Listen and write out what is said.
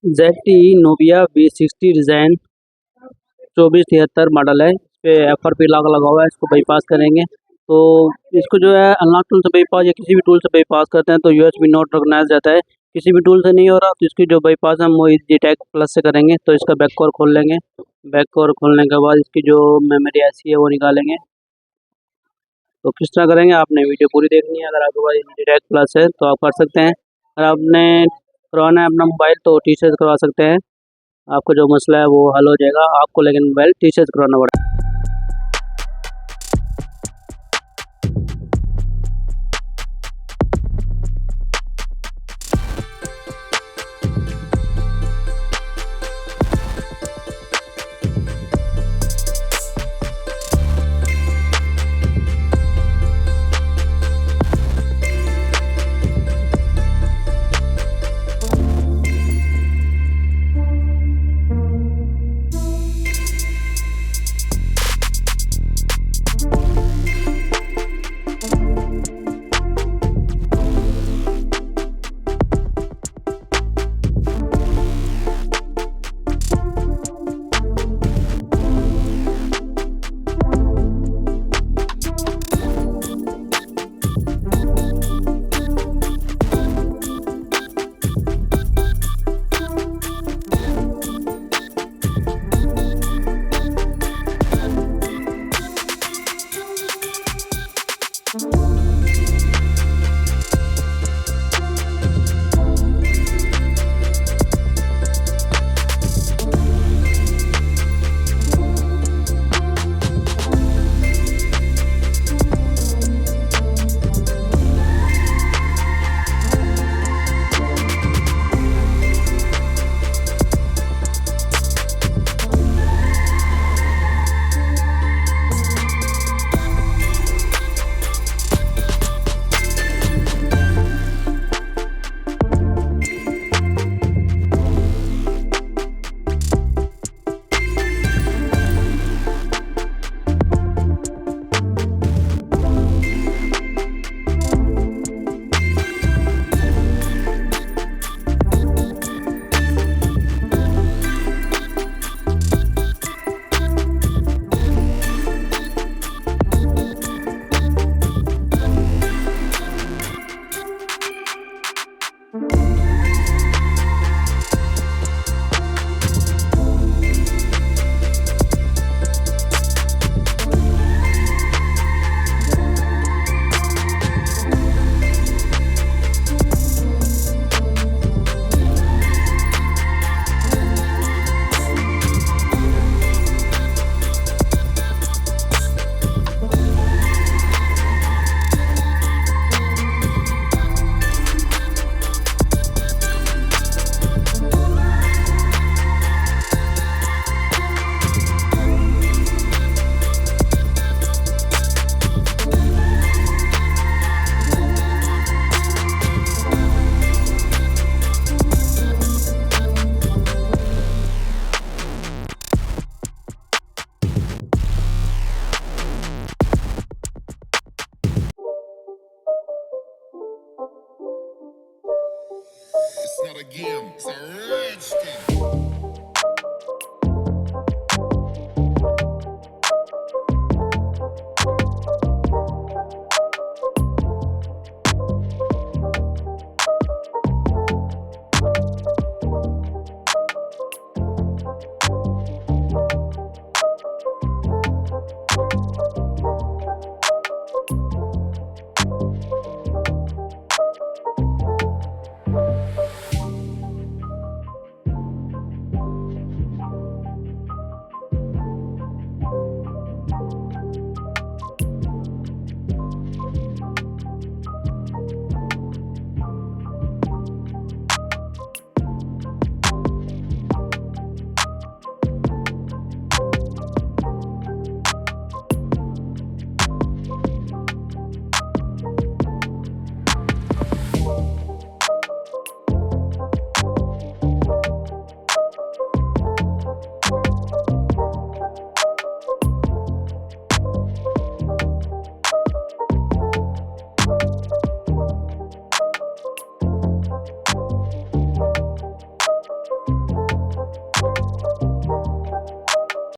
Z Nubia V60 design 2473 model है। इस पे FRP लॉक लगा हुआ है। इसको बाईपास करेंगे तो इसको जो है अनलॉक टूल से बाईपास या किसी भी टूल से बाईपास करते हैं तो USB नोट रिकॉग्नाइज जाता है। किसी भी टूल से नहीं हो रहा तो इसकी जो बाईपास हम वो G-Tag प्लस से करेंगे। तो इसका बैक कवर खोल लेंगे। बैक कवर खोलने के बाद इसकी जो मेमोरी ऐसी है वो निकालेंगे। तो किस तरह करेंगे आपने वीडियो पूरी देखनी है। अगर आपके पास G-Tag प्लस है तो आप कर सकते हैं। अगर आपने करवाना है अपना मोबाइल तो टी-शर्ट करवा सकते हैं। आपका जो मसला है वो हल हो जाएगा। आपको लेकिन मोबाइल टी-शर्ट करवाना पड़ेगा।